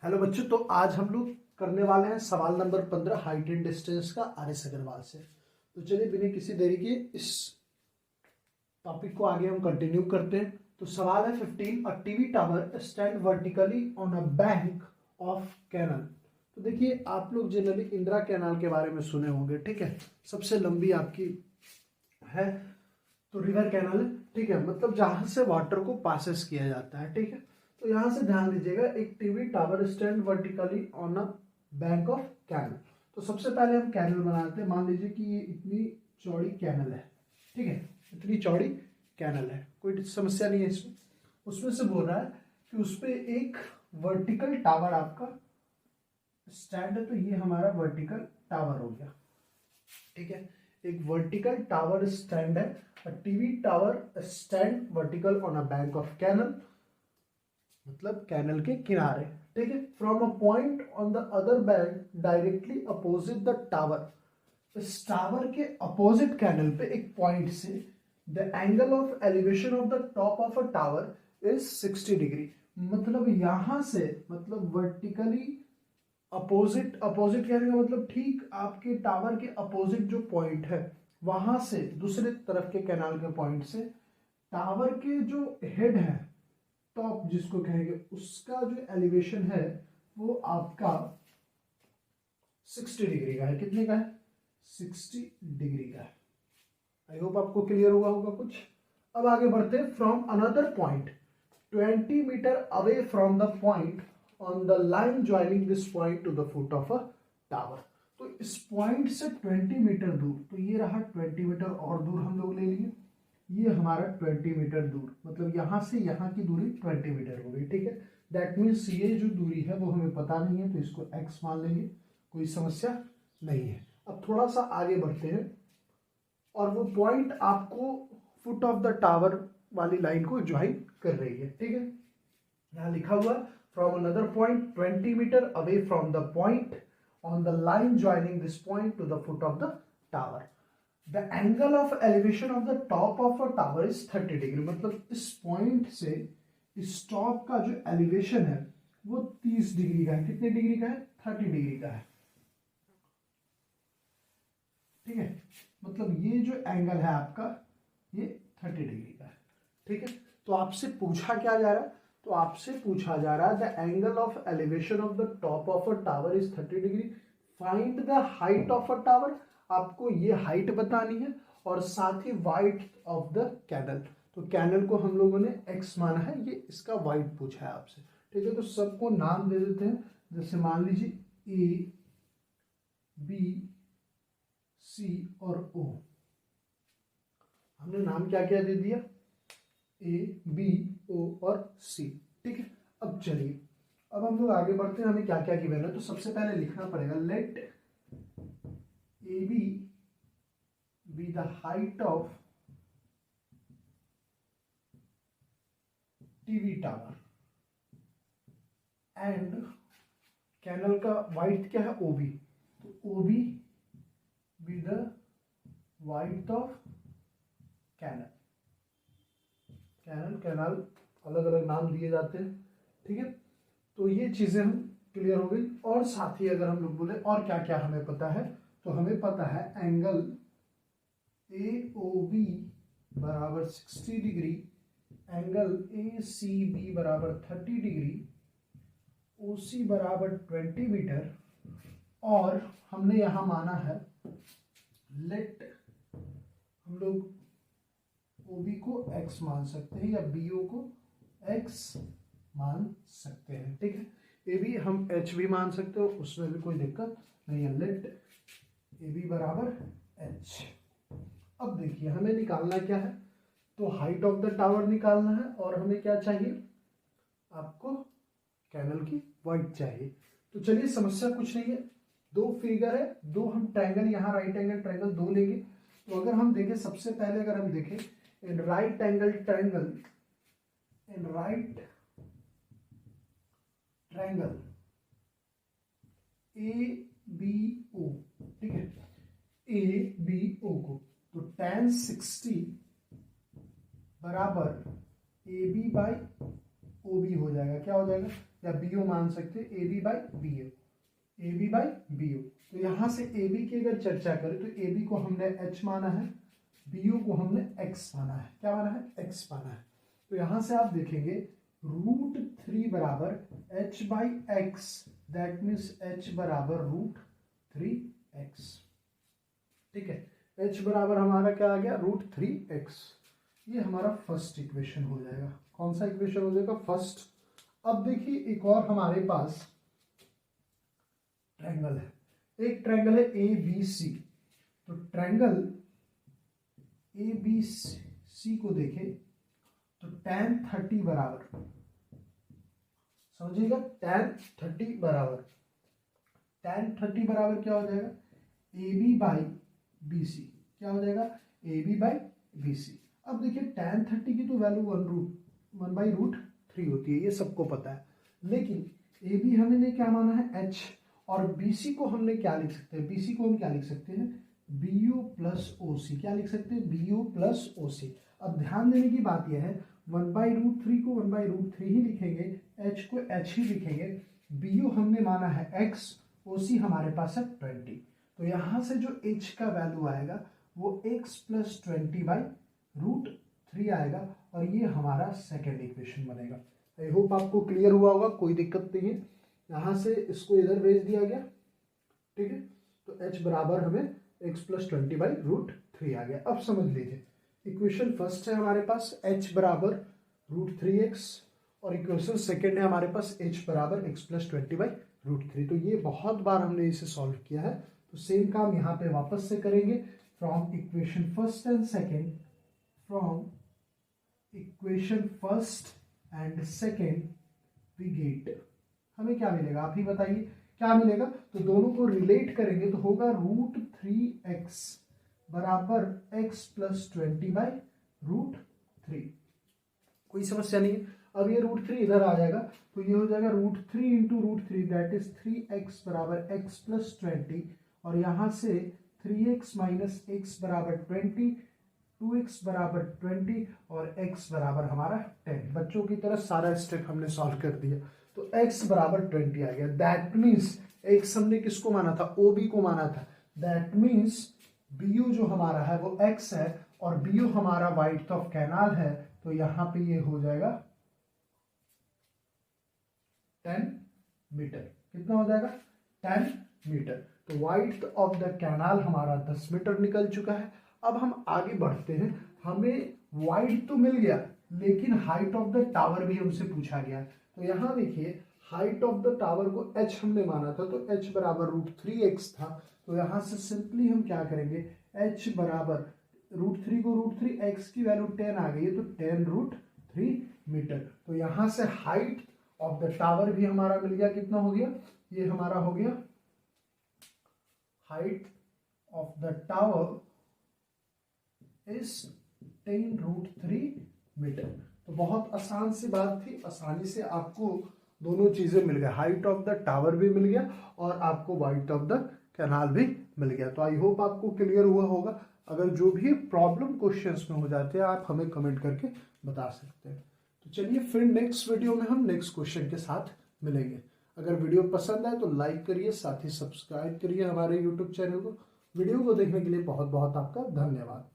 Hello बच्चों, तो आज हम लोग करने वाले हैं सवाल नंबर 15 हाइट एंड डिस्टेंस का आर.एस. अग्रवाल से। तो चलिए बिना किसी देरी के इस टॉपिक को आगे हम कंटिन्यू करते हैं। तो सवाल है 15, a TV tower stand vertically on a bank of canal. तो देखिए, आप लोग जनरली इंदिरा कैनाल के बारे में सुने होंगे, ठीक है। सबसे लंबी आपकी है तो रिवर कैनाल है, ठीक है, मतलब जहां से वाटर को पासेस किया जाता है, ठीक है। तो यहां से ध्यान दीजिएगा, एक TV tower stand vertically on a bank of canal. तो सबसे पहले हम कैनल बनाते हैं। मान लीजिए कि ये इतनी चौड़ी कैनल है, ठीक है, इतनी चौड़ी कैनल है, कोई समस्या नहीं है इसमें। उसमें से बोल रहा है कि उस पर एक वर्टिकल टावर आपका स्टैंड है, तो ये हमारा वर्टिकल टावर हो गया, ठीक है। एक वर्टिकल टावर स्टैंड है, TV tower stand vertical on a bank of canal, मतलब कैनल के किनारे, ठीक है। From a point on the other bank directly opposite the tower, इस टावर के अपोजिट कैनल पे एक पॉइंट से the angle of elevation of the top of a tower is 60 degree. मतलब यहां से, मतलब वर्टिकली अपोजिट, अपोजिट कहने का मतलब ठीक आपके टावर के अपोजिट जो पॉइंट है वहां से, दूसरे तरफ के कैनाल के पॉइंट से टावर के जो हेड है, टॉप जिसको कहेंगे, उसका जो एलिवेशन है वो आपका 60 डिग्री का है। कितने का है? 60 डिग्री का है। आई होप आपको क्लियर हुआ होगा कुछ। अब आगे बढ़ते हैं। From another point 20 metre away from the point on the line joining this point to the foot of a tower. तो इस पॉइंट से 20 मीटर दूर, तो ये रहा 20 मीटर और दूर हम लोग ले लिए, ये हमारा 20 मीटर दूर, मतलब यहां से यहां की दूरी 20 मीटर हो गई, ठीक है। दैट मीन्स ये जो दूरी है वो हमें पता नहीं है, तो इसको x मान लेंगे, कोई समस्या नहीं है। अब थोड़ा सा आगे बढ़ते हैं, और वो पॉइंट आपको फुट ऑफ द टावर वाली लाइन को ज्वाइन कर रही है, ठीक है। यहां लिखा हुआ from another point 20 metre away from the point on the line joining this point to the foot of the tower, the angle of elevation of the top of a tower is 30 degree. मतलब इस point से इस top का जो elevation है वो 30 degree का है। कितने डिग्री का है? 30 डिग्री का है, ठीक है। मतलब ये जो एंगल है आपका, ये 30 डिग्री का है, ठीक है। तो आपसे पूछा क्या जा रहा है? तो आपसे पूछा जा रहा है the angle of elevation of the top of a tower is 30 degree, find the height of a tower. आपको ये हाइट बतानी है और साथ ही वाइड ऑफ द कैनल। तो कैनल को हम लोगों ने x माना है, ये इसका वाइड पूछा है आपसे, ठीक है। तो सबको नाम दे देते हैं, जैसे मान लीजिए ए, बी, सी और ओ। हमने नाम क्या क्या दे दिया? ए, बी, ओ और सी, ठीक है। अब चलिए, अब हम लोग आगे बढ़ते हैं। हमें क्या क्या गिवन है, तो सबसे पहले लिखना पड़ेगा let A B the height of TV tower and canal का वाइड क्या है? ओबी। तो OB be the wide of canal. Canal, canal अलग अलग नाम दिए जाते हैं, ठीक है। तो ये चीजें हम क्लियर हो गई। और साथ ही अगर हम लोग बोले और क्या क्या हमें पता है, तो हमें पता है एंगल ए ओ बी बराबर 60 degree, angle A C B बराबर 30 डिग्री, ओ सी बराबर 20 मीटर, और हमने यहां माना है लेट, हम लोग ओ बी को x मान सकते हैं या बी ओ को x मान सकते हैं, ठीक है। ए बी हम h भी मान सकते हो, उसमें भी कोई दिक्कत नहीं है। लेट ए बी बराबर h। अब देखिए हमें निकालना क्या है, तो हाइट ऑफ द टावर निकालना है, और हमें क्या चाहिए? आपको कैनल की वाइड चाहिए। तो चलिए, समस्या कुछ नहीं है, दो फिगर है, दो हम ट्रायंगल, यहाँ राइट एंगल ट्रायंगल दो लेंगे। तो अगर हम देखें, सबसे पहले अगर हम देखें in right angle triangle, in right triangle A B O, ठीक है, ए बी ओ को, तो tan 60 बराबर A B by O B हो जाएगा। क्या हो जाएगा? या BO मान सकते हैं, AB by BO, AB by BO। तो यहाँ से AB की अगर चर्चा करें तो AB को हमने H माना है, BO को हमने X माना है। क्या माना है? X माना है। तो यहाँ से आप देखेंगे √3 बराबर H by X, that means H बराबर √3x। ठीक है, H बराबर हमारा क्या आ गया? √3x। ये हमारा फर्स्ट इक्वेशन हो जाएगा। कौन सा इक्वेशन हो जाएगा? फर्स्ट। अब देखिए एक और हमारे पास ट्रायंगल है, एक ट्रायंगल है ABC। तो ट्रायंगल ABC को देखें तो tan 30 बराबर, समझिएगा, tan 30 बराबर, tan 30 बराबर क्या हो जाएगा? AB by BC। क्या हो जाएगा? AB by BC। अब देखिए tan 30 की तो वैल्यू 1/√3 होती है, ये सबको पता है। लेकिन AB हमने क्या माना है? H, और BC को हमने क्या लिख सकते हैं? BC को हम क्या लिख सकते हैं? BU plus OC। क्या लिख सकते हैं? BU plus OC। अब ध्यान देने की बात यह है, 1/√3 को 1/√3 ही लिखेंगे, H को H ही लिखेंगे। BU हमने माना है X, OC हमारे पास है 20। तो यहाँ से जो H का वैल्यू आएगा वो X प्लस 20/√3 आएगा, और ये हमारा सेकेंड इक्वेशन बनेगा। आई होप आपको क्लियर हुआ होगा, कोई दिक्कत नहीं है। यहाँ से इसको इधर भेज दिया गया, ठीक है। तो H बराबर हमें X प्लस 20/√3 आ गया। अब समझ लीजिए, इक्वेशन फर्स्ट है हमारे पास H बराबर √3x, और इक्वेशन सेकेंड है हमारे पास H बराबर X प्लस 20/√3। तो ये बहुत बार हमने इसे सॉल्व किया है, तो सेम काम यहाँ पे वापस से करेंगे। From equation first and second, from equation first and second we get, हमें क्या मिलेगा? आप ही बताइए क्या मिलेगा? तो दोनों को रिलेट करेंगे तो होगा √3x बराबर x प्लस 20/√3। कोई समस्या नहीं है। अब ये √3 इधर आ जाएगा, तो ये हो जाएगा √3 इंटू √3, दैट इज 3x बराबर x प्लस 20, और यहाँ से 3x माइनस x बराबर 20, 2x बराबर 20, और x बराबर हमारा 10। बच्चों की तरह सारा स्टेप हमने सॉल्व कर दिया। तो x बराबर 20 आ गया। दैट मीन्स x हमने किसको माना था? OB को माना था। दैट मीन्स BU जो हमारा है वो x है, और BU हमारा वाइड्थ ऑफ कैनाल है। तो यहाँ पे ये हो जाएगा 10 मीटर। कितना हो जाएगा? 10 मीटर। तो वाइड्थ ऑफ द कैनाल हमारा 10 मीटर निकल चुका है। अब हम आगे बढ़ते हैं। हमें वाइड तो मिल गया, लेकिन हाइट ऑफ द टावर भी हमसे पूछा गया। तो यहाँ देखिए, हाइट ऑफ द टावर को h हमने माना था, तो h बराबर √3x था। तो यहाँ से सिंपली हम क्या करेंगे? h बराबर √3 को √3, x की वैल्यू 10 आ गई है, तो 10√3 मीटर। तो यहाँ से हाइट ऑफ द टावर भी हमारा मिल गया। कितना हो गया? ये हमारा हो गया height of the tower is 10√3 metre. तो बहुत आसान सी बात थी, आसानी से आपको दोनों चीजें मिल गया, हाइट ऑफ द टावर भी मिल गया और आपको वाइड ऑफ द कैनाल भी मिल गया। तो आई होप आपको क्लियर हुआ होगा। अगर जो भी प्रॉब्लम क्वेश्चंस में हो जाते हैं आप हमें कमेंट करके बता सकते हैं। तो चलिए फिर नेक्स्ट वीडियो में हम नेक्स्ट क्वेश्चन के साथ मिलेंगे। अगर वीडियो पसंद आए तो लाइक करिए, साथ ही सब्सक्राइब करिए हमारे यूट्यूब चैनल को। वीडियो को देखने के लिए बहुत बहुत आपका धन्यवाद।